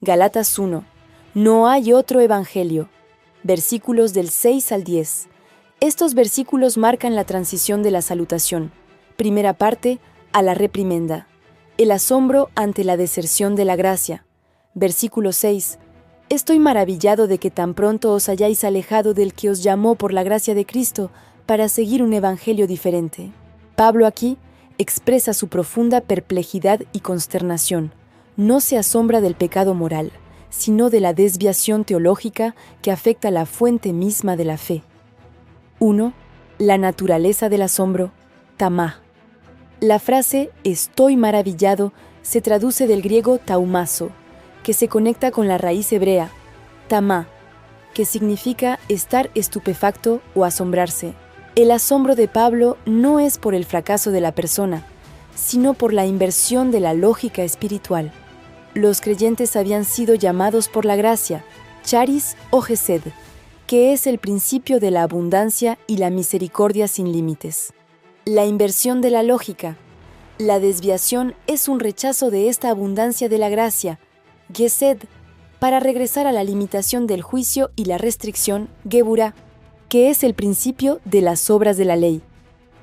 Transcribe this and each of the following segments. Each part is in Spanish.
Galatas 1. No hay otro evangelio. Versículos del 6 al 10. Estos versículos marcan la transición de la salutación. Primera parte, a la reprimenda. El asombro ante la deserción de la gracia. Versículo 6. Estoy maravillado de que tan pronto os hayáis alejado del que os llamó por la gracia de Cristo para seguir un evangelio diferente. Pablo aquí expresa su profunda perplejidad y consternación. No se asombra del pecado moral, sino de la desviación teológica que afecta la fuente misma de la fe. 1. La naturaleza del asombro, tamá. La frase «estoy maravillado» se traduce del griego taumazo, que se conecta con la raíz hebrea, tamá, que significa estar estupefacto o asombrarse. El asombro de Pablo no es por el fracaso de la persona, sino por la inversión de la lógica espiritual. Los creyentes habían sido llamados por la gracia, charis o gesed, que es el principio de la abundancia y la misericordia sin límites. La inversión de la lógica. La desviación es un rechazo de esta abundancia de la gracia, gesed, para regresar a la limitación del juicio y la restricción, geburá, que es el principio de las obras de la ley.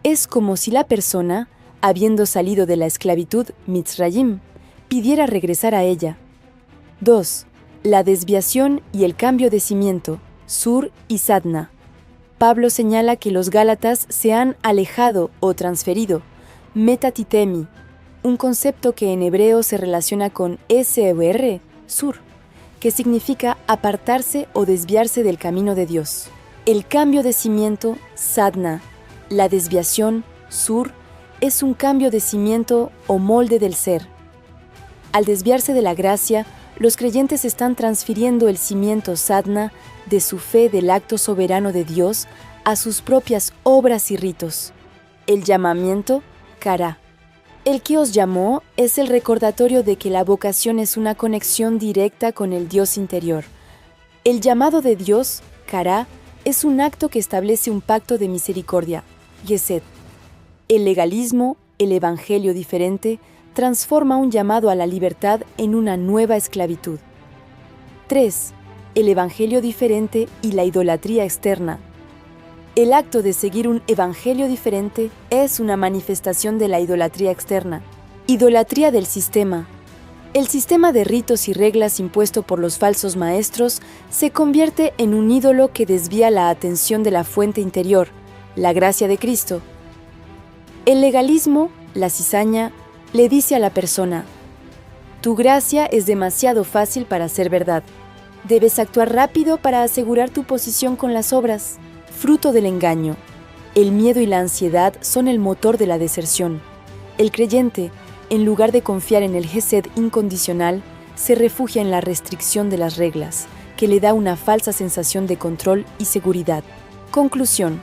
Es como si la persona, habiendo salido de la esclavitud, mitzrayim, pidiera regresar a ella. 2. La desviación y el cambio de cimiento, sur y sadna. Pablo señala que los gálatas se han alejado o transferido, metatitemi, un concepto que en hebreo se relaciona con SUR, sur, que significa apartarse o desviarse del camino de Dios. El cambio de cimiento, sadna, la desviación, sur, es un cambio de cimiento o molde del ser. Al desviarse de la gracia, los creyentes están transfiriendo el cimiento sadna de su fe del acto soberano de Dios a sus propias obras y ritos. El llamamiento, kará. El que os llamó es el recordatorio de que la vocación es una conexión directa con el Dios interior. El llamado de Dios, kará, es un acto que establece un pacto de misericordia, gesed. El legalismo, el evangelio diferente, transforma un llamado a la libertad en una nueva esclavitud. 3. El evangelio diferente y la idolatría externa. El acto de seguir un evangelio diferente es una manifestación de la idolatría externa. Idolatría del sistema. El sistema de ritos y reglas impuesto por los falsos maestros se convierte en un ídolo que desvía la atención de la fuente interior, la gracia de Cristo. El legalismo, la cizaña, le dice a la persona: tu gracia es demasiado fácil para ser verdad. Debes actuar rápido para asegurar tu posición con las obras. Fruto del engaño. El miedo y la ansiedad son el motor de la deserción. El creyente, en lugar de confiar en el gesed incondicional, se refugia en la restricción de las reglas, que le da una falsa sensación de control y seguridad. Conclusión.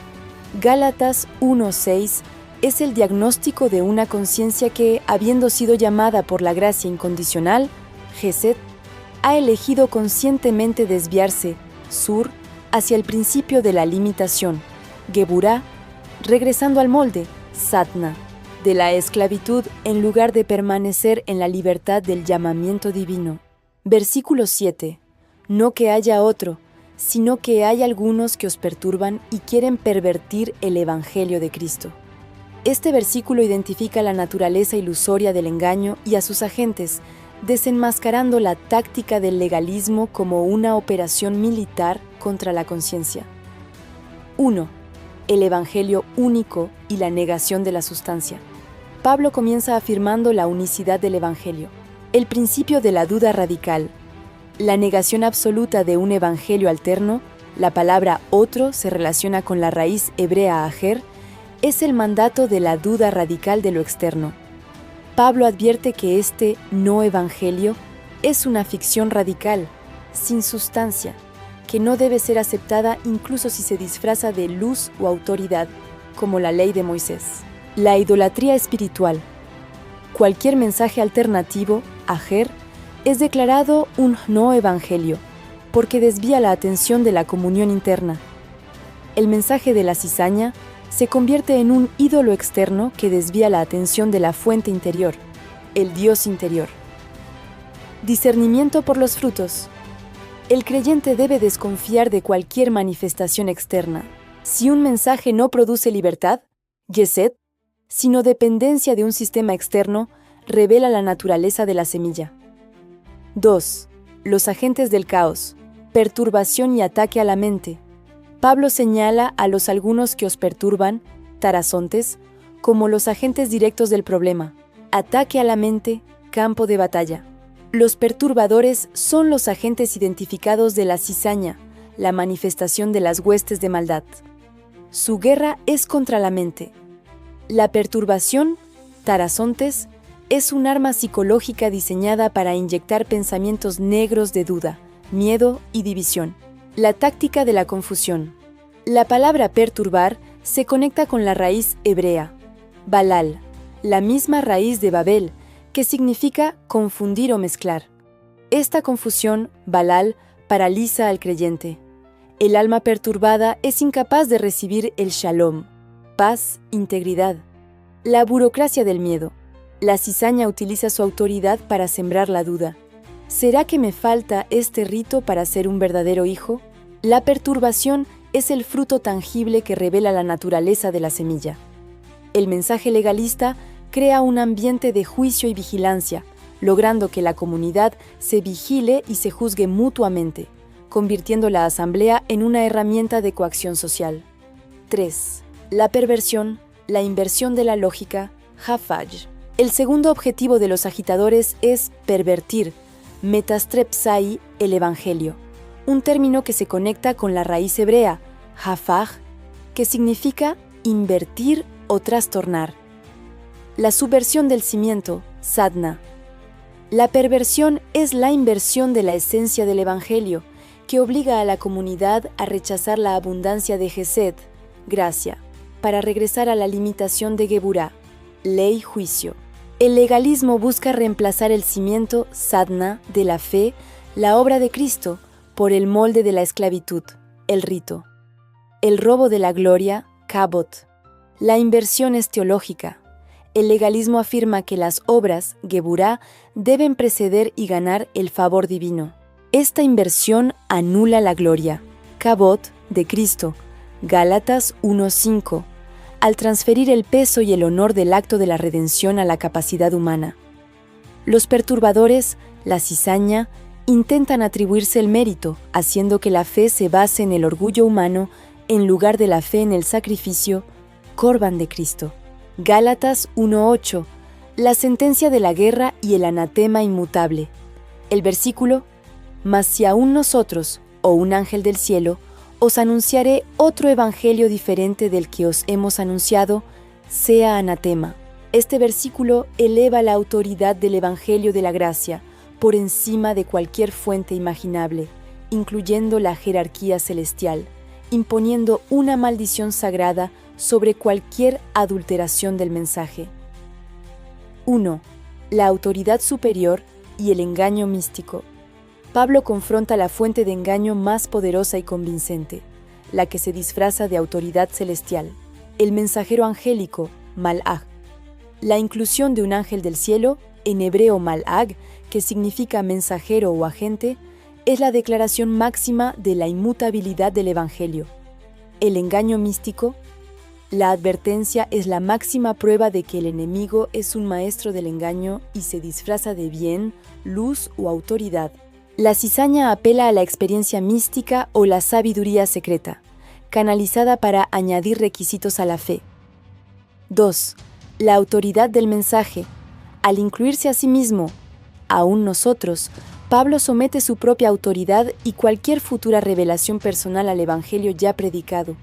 Gálatas 1:6 es el diagnóstico de una conciencia que, habiendo sido llamada por la gracia incondicional, gesed, ha elegido conscientemente desviarse, sur, hacia el principio de la limitación, geburá, regresando al molde, sadna, de la esclavitud en lugar de permanecer en la libertad del llamamiento divino. Versículo 7. No que haya otro, sino que hay algunos que os perturban y quieren pervertir el evangelio de Cristo. Este versículo identifica la naturaleza ilusoria del engaño y a sus agentes, desenmascarando la táctica del legalismo como una operación militar contra la conciencia. 1. El evangelio único y la negación de la sustancia. Pablo comienza afirmando la unicidad del evangelio, el principio de la duda radical, la negación absoluta de un evangelio alterno. La palabra otro se relaciona con la raíz hebrea ajer, es el mandato de la duda radical de lo externo. Pablo advierte que este no evangelio es una ficción radical, sin sustancia, que no debe ser aceptada incluso si se disfraza de luz o autoridad, como la ley de Moisés. La idolatría espiritual. Cualquier mensaje alternativo, ajer, es declarado un no evangelio, porque desvía la atención de la comunión interna. El mensaje de la cizaña se convierte en un ídolo externo que desvía la atención de la fuente interior, el Dios interior. Discernimiento por los frutos. El creyente debe desconfiar de cualquier manifestación externa. Si un mensaje no produce libertad, gesed, sino dependencia de un sistema externo, revela la naturaleza de la semilla. 2. Los agentes del caos. Perturbación y ataque a la mente. Pablo señala a los algunos que os perturban, tarazontes, como los agentes directos del problema. Ataque a la mente, campo de batalla. Los perturbadores son los agentes identificados de la cizaña, la manifestación de las huestes de maldad. Su guerra es contra la mente. La perturbación, tarazontes, es un arma psicológica diseñada para inyectar pensamientos negros de duda, miedo y división. La táctica de la confusión. La palabra perturbar se conecta con la raíz hebrea, balal, la misma raíz de Babel, que significa confundir o mezclar. Esta confusión, balal, paraliza al creyente. El alma perturbada es incapaz de recibir el shalom, paz, integridad. La burocracia del miedo. La cizaña utiliza su autoridad para sembrar la duda. ¿Será que me falta este rito para ser un verdadero hijo? La perturbación es el fruto tangible que revela la naturaleza de la semilla. El mensaje legalista crea un ambiente de juicio y vigilancia, logrando que la comunidad se vigile y se juzgue mutuamente, convirtiendo la asamblea en una herramienta de coacción social. 3. La perversión, la inversión de la lógica, hafaj. El segundo objetivo de los agitadores es pervertir, metastrepsai, el evangelio, un término que se conecta con la raíz hebrea, hafaj, que significa invertir o trastornar. La subversión del cimiento, sadna. La perversión es la inversión de la esencia del evangelio, que obliga a la comunidad a rechazar la abundancia de gesed, gracia, para regresar a la limitación de geburá, ley, juicio. El legalismo busca reemplazar el cimiento, sadna, de la fe, la obra de Cristo, por el molde de la esclavitud, el rito. El robo de la gloria, kabot. La inversión es teológica. El legalismo afirma que las obras, geburá, deben preceder y ganar el favor divino. Esta inversión anula la gloria, kabot, de Cristo, Gálatas 1:5, al transferir el peso y el honor del acto de la redención a la capacidad humana. Los perturbadores, la cizaña, intentan atribuirse el mérito, haciendo que la fe se base en el orgullo humano en lugar de la fe en el sacrificio, Corban de Cristo. Gálatas 1:8, la sentencia de la guerra y el anatema inmutable. El versículo, mas si aún nosotros, o un ángel del cielo, os anunciaré otro evangelio diferente del que os hemos anunciado, sea anatema. Este versículo eleva la autoridad del evangelio de la gracia por encima de cualquier fuente imaginable, incluyendo la jerarquía celestial, imponiendo una maldición sagrada sobre cualquier adulteración del mensaje. 1. La autoridad superior y el engaño místico. Pablo confronta la fuente de engaño más poderosa y convincente, la que se disfraza de autoridad celestial, el mensajero angélico, malaj. La inclusión de un ángel del cielo, en hebreo malaj, que significa mensajero o agente, es la declaración máxima de la inmutabilidad del evangelio. El engaño místico, la advertencia, es la máxima prueba de que el enemigo es un maestro del engaño y se disfraza de bien, luz o autoridad. La cizaña apela a la experiencia mística o la sabiduría secreta, canalizada para añadir requisitos a la fe. 2. La autoridad del mensaje. Al incluirse a sí mismo, aún nosotros, Pablo somete su propia autoridad y cualquier futura revelación personal al evangelio ya predicado.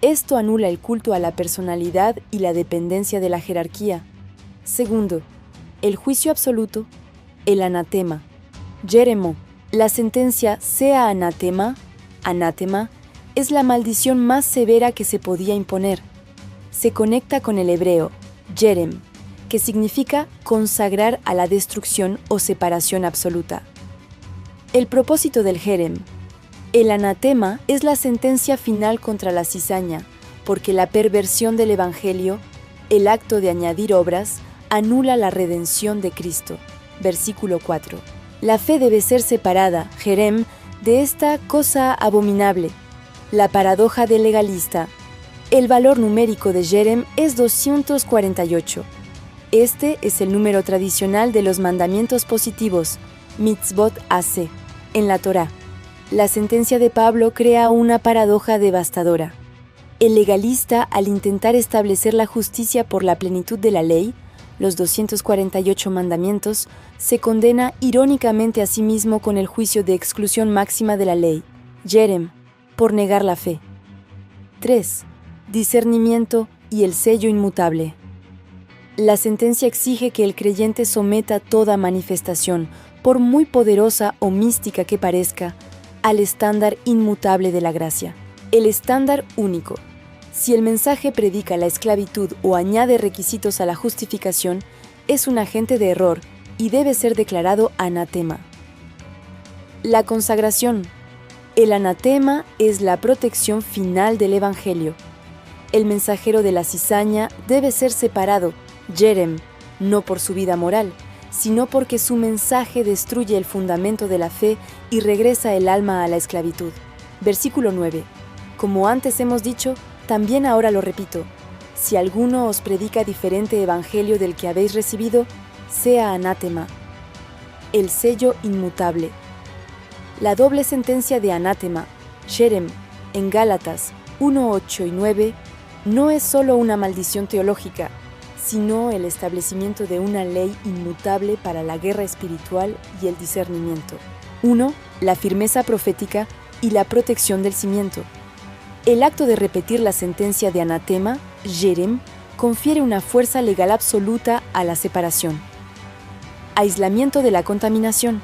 Esto anula el culto a la personalidad y la dependencia de la jerarquía. Segundo, el juicio absoluto, el anatema. Jeremo, la sentencia sea anatema, es la maldición más severa que se podía imponer. Se conecta con el hebreo, jerem, que significa consagrar a la destrucción o separación absoluta. El propósito del jerem. El anatema es la sentencia final contra la cizaña, porque la perversión del evangelio, el acto de añadir obras, anula la redención de Cristo. Versículo 4. La fe debe ser separada, jerem, de esta cosa abominable. La paradoja del legalista. El valor numérico de jerem es 248. Este es el número tradicional de los mandamientos positivos, mitzvot ase, en la Torá. La sentencia de Pablo crea una paradoja devastadora. El legalista, al intentar establecer la justicia por la plenitud de la ley, los 248 mandamientos, se condena irónicamente a sí mismo con el juicio de exclusión máxima de la ley, jerem, por negar la fe. 3. Discernimiento y el sello inmutable. La sentencia exige que el creyente someta toda manifestación, por muy poderosa o mística que parezca, al estándar inmutable de la gracia, el estándar único. Si el mensaje predica la esclavitud o añade requisitos a la justificación, es un agente de error y debe ser declarado anatema. La consagración. El anatema es la protección final del Evangelio. El mensajero de la cizaña debe ser separado, jerem, no por su vida moral, sino porque su mensaje destruye el fundamento de la fe y regresa el alma a la esclavitud. Versículo 9. Como antes hemos dicho, también ahora lo repito, si alguno os predica diferente evangelio del que habéis recibido, sea anátema. El sello inmutable. La doble sentencia de anátema, jerem, en Gálatas 1, 8 y 9, no es solo una maldición teológica, sino el establecimiento de una ley inmutable para la guerra espiritual y el discernimiento. 1. La firmeza profética y la protección del cimiento. El acto de repetir la sentencia de anatema, jerem, confiere una fuerza legal absoluta a la separación. Aislamiento de la contaminación.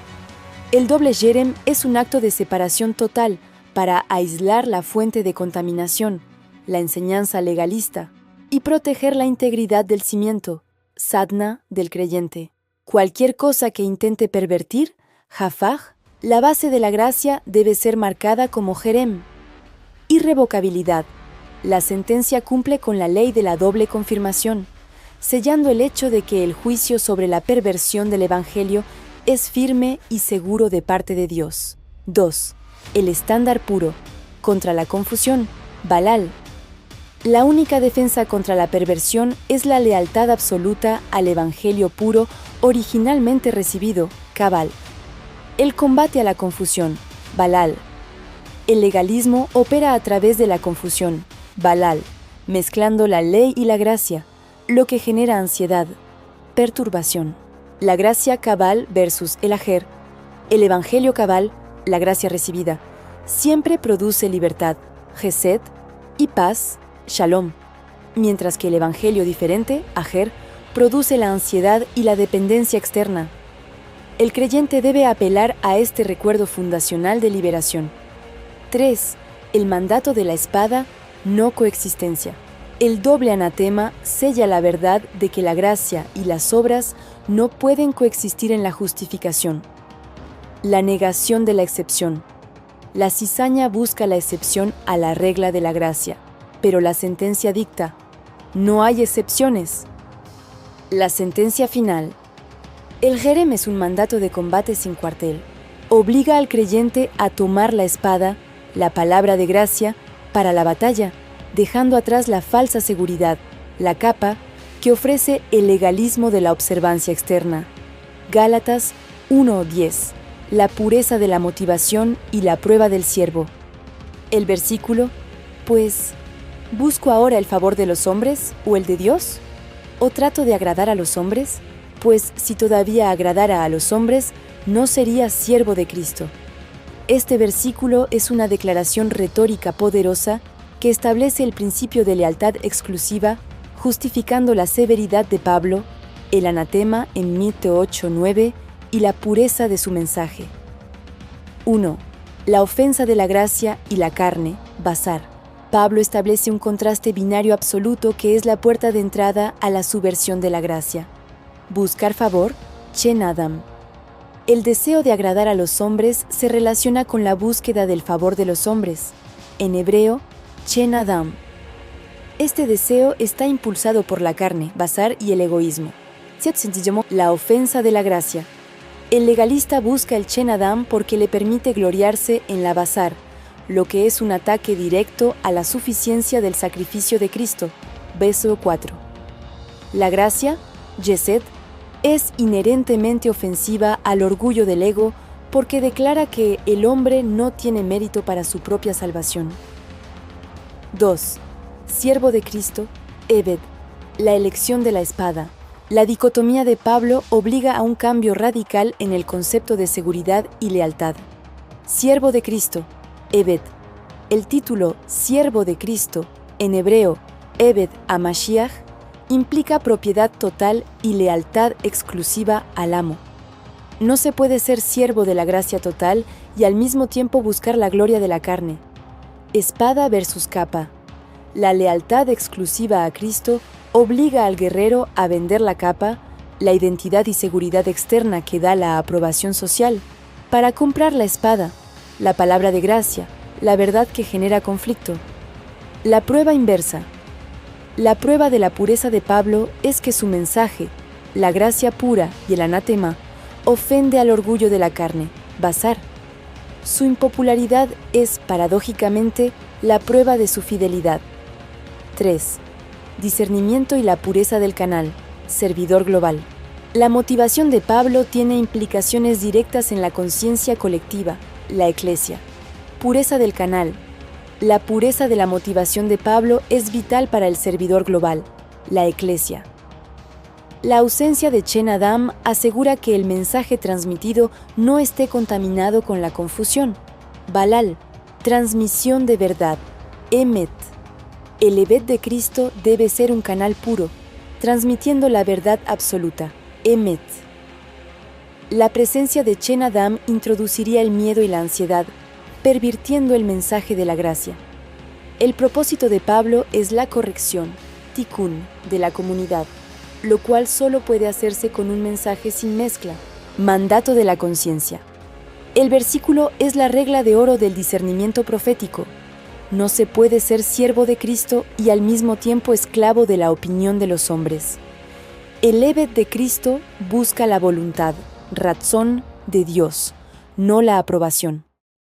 El doble jerem es un acto de separación total para aislar la fuente de contaminación, la enseñanza legalista, y proteger la integridad del cimiento, sadna, del creyente. Cualquier cosa que intente pervertir, hafaj, la base de la gracia debe ser marcada como jerem. Irrevocabilidad. La sentencia cumple con la ley de la doble confirmación, sellando el hecho de que el juicio sobre la perversión del Evangelio es firme y seguro de parte de Dios. 2. El estándar puro. Contra la confusión, balal. La única defensa contra la perversión es la lealtad absoluta al Evangelio puro originalmente recibido, cabal. El combate a la confusión, balal. El legalismo opera a través de la confusión, balal, mezclando la ley y la gracia, lo que genera ansiedad, perturbación. La gracia cabal versus el ajer, el evangelio cabal, la gracia recibida, siempre produce libertad, gesed, y paz, shalom, mientras que el evangelio diferente, ajer, produce la ansiedad y la dependencia externa. El creyente debe apelar a este recuerdo fundacional de liberación. 3. El mandato de la espada, no coexistencia. El doble anatema sella la verdad de que la gracia y las obras no pueden coexistir en la justificación. La negación de la excepción. La cizaña busca la excepción a la regla de la gracia, pero la sentencia dicta: no hay excepciones. La sentencia final. El jerem es un mandato de combate sin cuartel. Obliga al creyente a tomar la espada, la palabra de gracia, para la batalla, dejando atrás la falsa seguridad, la capa, que ofrece el legalismo de la observancia externa. Gálatas 1:10. La pureza de la motivación y la prueba del siervo. El versículo, pues, ¿busco ahora el favor de los hombres o el de Dios? ¿O trato de agradar a los hombres? Pues si todavía agradara a los hombres, no sería siervo de Cristo. Este versículo es una declaración retórica poderosa que establece el principio de lealtad exclusiva, justificando la severidad de Pablo, el anatema en Mateo 8:9 y la pureza de su mensaje. 1. La ofensa de la gracia y la carne, basar. Pablo establece un contraste binario absoluto que es la puerta de entrada a la subversión de la gracia. Buscar favor, chen adam. El deseo de agradar a los hombres se relaciona con la búsqueda del favor de los hombres. En hebreo, chen adam. Este deseo está impulsado por la carne, basar y el egoísmo. La ofensa de la gracia. El legalista busca el Chen Adam porque le permite gloriarse en la Basar, lo que es un ataque directo a la suficiencia del sacrificio de Cristo. Verso 4. La gracia, Yesed, es inherentemente ofensiva al orgullo del ego porque declara que el hombre no tiene mérito para su propia salvación. 2. Siervo de Cristo, Eved, la elección de la espada. La dicotomía de Pablo obliga a un cambio radical en el concepto de seguridad y lealtad. Siervo de Cristo, Eved. El título Siervo de Cristo, en hebreo, Eved HaMashiach, implica propiedad total y lealtad exclusiva al amo. No se puede ser siervo de la gracia total y al mismo tiempo buscar la gloria de la carne. Espada versus capa. La lealtad exclusiva a Cristo obliga al guerrero a vender la capa, la identidad y seguridad externa que da la aprobación social, para comprar la espada, la palabra de gracia, la verdad que genera conflicto. La prueba inversa. La prueba de la pureza de Pablo es que su mensaje, la gracia pura y el anatema, ofende al orgullo de la carne, Basar. Su impopularidad es, paradójicamente, la prueba de su fidelidad. 3. Discernimiento y la pureza del canal, servidor global. La motivación de Pablo tiene implicaciones directas en la conciencia colectiva, la Eclesia. Pureza del canal. La pureza de la motivación de Pablo es vital para el servidor global, la Eclesia. La ausencia de Chen Adam asegura que el mensaje transmitido no esté contaminado con la confusión. Balal, transmisión de verdad, Emet. El Eved de Cristo debe ser un canal puro, transmitiendo la verdad absoluta, Emet. La presencia de Chen Adam introduciría el miedo y la ansiedad, pervirtiendo el mensaje de la gracia. El propósito de Pablo es la corrección, tikkun, de la comunidad, lo cual solo puede hacerse con un mensaje sin mezcla, mandato de la conciencia. El versículo es la regla de oro del discernimiento profético. No se puede ser siervo de Cristo y al mismo tiempo esclavo de la opinión de los hombres. El Eved de Cristo busca la voluntad, razón de Dios, no la aprobación.